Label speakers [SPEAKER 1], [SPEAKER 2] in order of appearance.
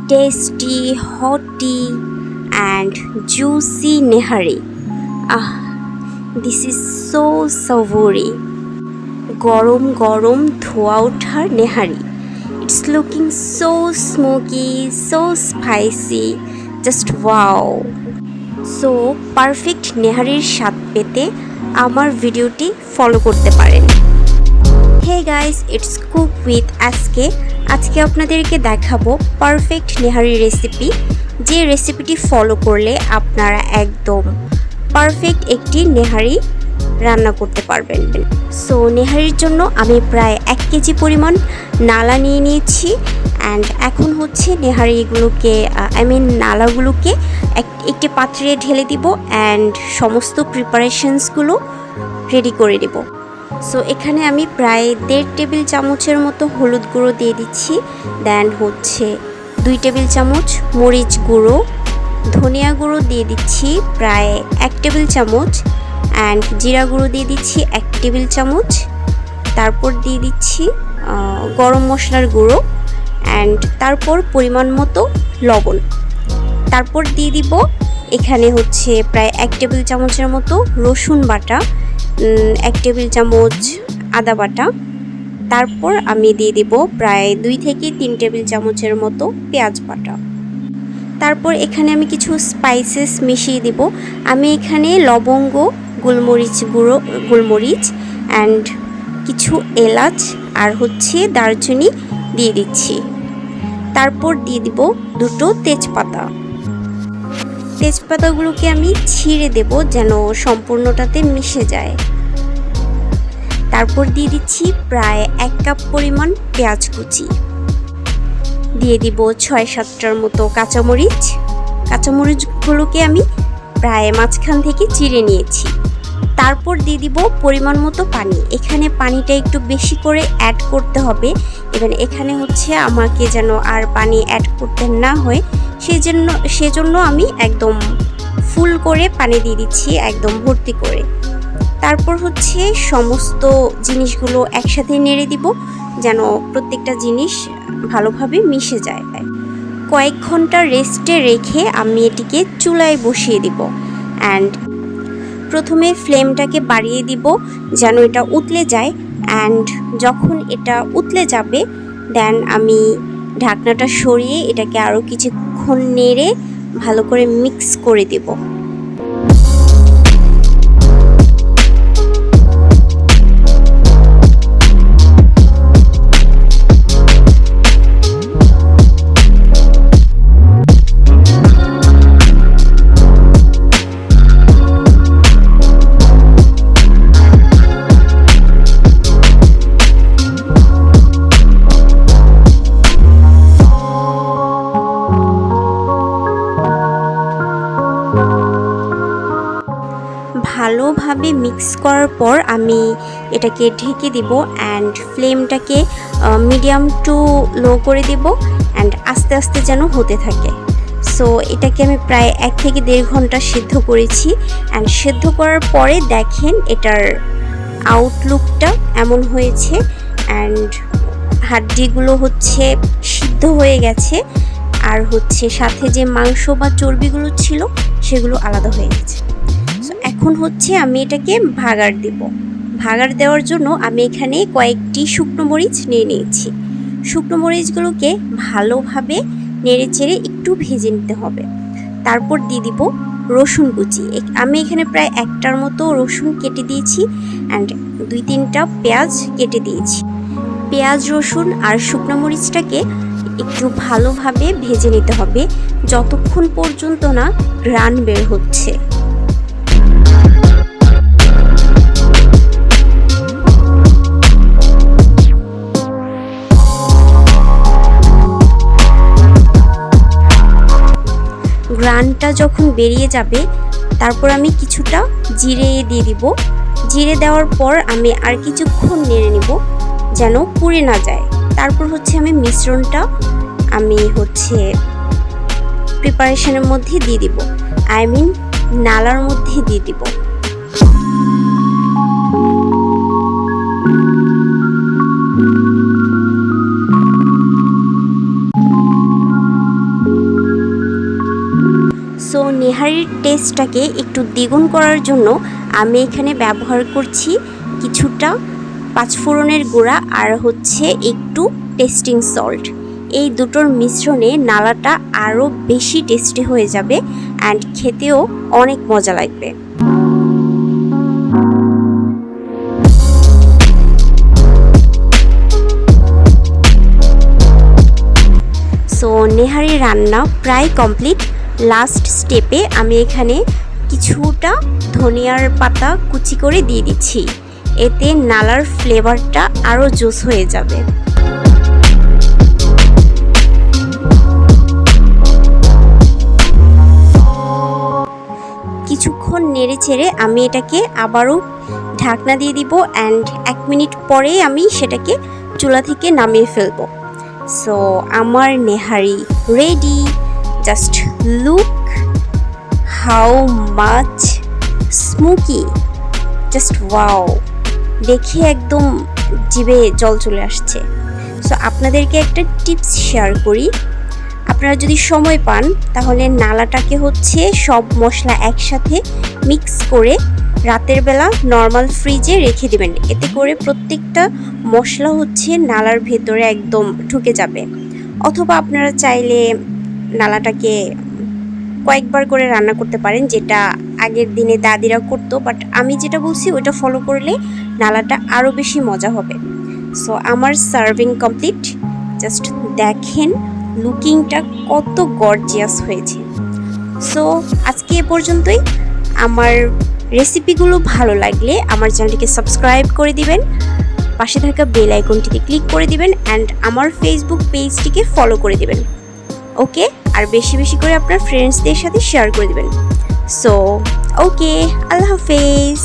[SPEAKER 1] tasty, hotty, and juicy Nehari. Ah, this is so savory. গরম গরম ধোয়া ওঠার nihari. It's looking so smoky, so spicy. Just wow. So perfect নেহারির স্বাদ পেতে আমার ভিডিওটি ফলো করতে পারেন. Hey guys, it's cook with আজকে আপনাদেরকে দেখাবো পারফেক্ট নেহারি রেসিপি, যে রেসিপিটি ফলো করলে আপনারা একদম পারফেক্ট একটি নেহারি রান্না করতে পারবেন. সো নেহারির জন্য আমি প্রায় 1 কেজি পরিমাণ নালা নিয়ে নিয়েছি অ্যান্ড এখন হচ্ছে নেহারিগুলোকে নালাগুলোকে একটি পাত্রে ঢেলে দিব অ্যান্ড সমস্ত প্রিপারেশনসগুলো রেডি করে দেব. সো এখানে আমি প্রায় 1.5 টেবিল চামচের মতো হলুদ গুঁড়ো দিয়ে দিচ্ছি. দেন হচ্ছে 2 টেবিল চামচ মরিচ গুঁড়ো, ধনিয়া গুঁড়ো দিয়ে দিচ্ছি প্রায় 1 টেবিল চামচ অ্যান্ড জিরা গুঁড়ো দিয়ে দিচ্ছি 1 টেবিল চামচ. তারপর দিয়ে দিচ্ছি গরম মশলার গুঁড়ো অ্যান্ড তারপর পরিমাণ মতো লবণ. তারপর দিয়ে দিব এখানে হচ্ছে প্রায় 1 টেবিল চামচের মতো রসুন বাটা, 1 টেবিল চামচ আদা বাটা. তারপর আমি দিয়ে দেব প্রায় 2 থেকে 3 টেবিল চামচের মতো পেঁয়াজ বাটা. তারপর এখানে আমি কিছু স্পাইসেস মিশিয়ে দেব. আমি এখানে লবঙ্গ, গোলমরিচ অ্যান্ড কিছু এলাচ আর হচ্ছে দারচিনি দিয়ে দিচ্ছি. তারপর দিয়ে দিব 2টো তেজপাতা. তেজপাতাগুলোকে আমি ছিঁড়ে দেব যেন সম্পূর্ণটাতে মিশে যায়. তারপর দিয়ে দিচ্ছি প্রায় 1 কাপ পরিমাণ পেঁয়াজ কুচি. দিয়ে দিব 6-7টার মতো কাঁচামরিচগুলোকে আমি প্রায় মাঝখান থেকে চিড়ে নিয়েছি. তারপর দিয়ে দিব পরিমাণ মতো পানি. এখানে পানিটা একটু বেশি করে অ্যাড করতে হবে. এবার এখানে হচ্ছে আমাকে যেন আর পানি অ্যাড করতে না হয় সেজন্য আমি একদম ফুল করে পানি দিয়ে দিচ্ছি, একদম ভর্তি করে. তারপর হচ্ছে সমস্ত জিনিসগুলো একসাথে নেড়ে দিব যেন প্রত্যেকটা জিনিস ভালোভাবে মিশে যায়. কয়েক ঘন্টা রেস্টে রেখে আমি এটিকে চুলায় বসিয়ে দিব অ্যান্ড প্রথমে ফ্লেমটাকে বাড়িয়ে দিব যেন এটা উতলে যায় অ্যান্ড যখন এটা উতলে যাবে দেন আমি ঢাকনাটা সরিয়ে এটাকে আরও কিছুক্ষণ নেড়ে ভালো করে মিক্স করে দেব. ভালোভাবে মিক্স করার পর আমি এটাকে ঢেকে দিব অ্যান্ড ফ্লেমটাকে মিডিয়াম টু লো করে দিব অ্যান্ড আস্তে আস্তে যেন হতে থাকে. সো এটাকে আমি প্রায় 1 থেকে 1.5 ঘন্টা সিদ্ধ করেছি অ্যান্ড সিদ্ধ করার পরে দেখেন এটার আউটলুকটা এমন হয়েছে অ্যান্ড হাড্ডিগুলো হচ্ছে সিদ্ধ হয়ে গেছে আর হচ্ছে সাথে যে মাংস বা চর্বিগুলো ছিল সেগুলো আলাদা হয়ে গেছে. এখন হচ্ছে আমি এটাকে ভাগার দেওয়ার জন্য আমি এখানে কয়েকটি শুকনো মরিচ নিয়ে নিয়েছি. শুকনো মরিচগুলোকে ভালোভাবে নেড়ে চেড়ে একটু ভেজে নিতে হবে. তারপর দিয়ে দিব রসুন কুচি. আমি এখানে প্রায় 1টার মতো রসুন কেটে দিয়েছি অ্যান্ড 2-3টা পেঁয়াজ কেটে দিয়েছি. পেঁয়াজ, রসুন আর শুকনো মরিচটাকে একটু ভালোভাবে ভেজে নিতে হবে যতক্ষণ পর্যন্ত না ঘ্রাণ বের হচ্ছে. ঘ্রাণটা যখন বেরিয়ে যাবে তারপর আমি কিছুটা জিরে দিয়ে দিব. জিরে দেওয়ার পর আমি আর কিছুক্ষণ নেড়ে নিব যেন পুড়ে না যায়. তারপর হচ্ছে আমি মিশ্রণটা প্রিপারেশনের মধ্যে দিয়ে দিব, নালার মধ্যে দিয়ে দিব. নেহারির টেস্টটাকে একটু দ্বিগুণ করার জন্য আমি এখানে ব্যবহার করছি কিছুটা পাঁচফোড়নের গুঁড়া আর হচ্ছে একটু টেস্টিং সল্ট। এই দুটোর মিশ্রণে নালাটা আরও বেশি টেস্টি হয়ে যাবে অ্যান্ড খেতেও অনেক মজা লাগবে। সো নেহারি রান্না প্রায় কমপ্লিট। লাস্ট স্টেপে আমি এখানে কিছুটা ধনিয়ার পাতা কুচি করে দিয়ে দিচ্ছি, এতে নালার ফ্লেভারটা আরও জুস হয়ে যাবে। কিছুক্ষণ নেড়ে চেড়ে আমি এটাকে আবারও ঢাকনা দিয়ে দিব অ্যান্ড 1 মিনিট পরেই আমি সেটাকে চুলা থেকে নামিয়ে ফেলবো। সো আমার nihari ready. Just look how much smoky, just wow, দেখে একদম জিভে জল চলে আসছে। সো আপনাদেরকে একটা টিপস শেয়ার করি, আপনারা যদি সময় পান তাহলে নালাটাকে হচ্ছে সব মশলা একসাথে মিক্স করে রাতের বেলা নর্মাল ফ্রিজে রেখে দেবেন, এতে করে প্রত্যেকটা মশলা হচ্ছে নালার ভেতরে একদম ঢুকে যাবে। অথবা আপনারা চাইলে নালাটাকে কয়েকবার করে রান্না করতে পারেন, যেটা আগের দিনে দাদিরা করতো, বাট আমি যেটা বলছি ওইটা ফলো করলে নালাটা আরও বেশি মজা হবে। সো আমার সার্ভিং কমপ্লিট। জাস্ট দেখেন লুকিংটা কত গর্জিয়াস হয়েছে। সো আজকে এ পর্যন্তই। আমার রেসিপিগুলো ভালো লাগলে আমার চ্যানেলটিকে সাবস্ক্রাইব করে দিবেন, পাশে থাকা বেল আইকনটিতে ক্লিক করে দিবেন অ্যান্ড আমার ফেসবুক পেজটিকে ফলো করে দিবেন। ওকে, আর বেশি বেশি করে আপনার ফ্রেন্ডসদের সাথে শেয়ার করে দিবেন। সো ওকে, আল্লাহ হাফেজ।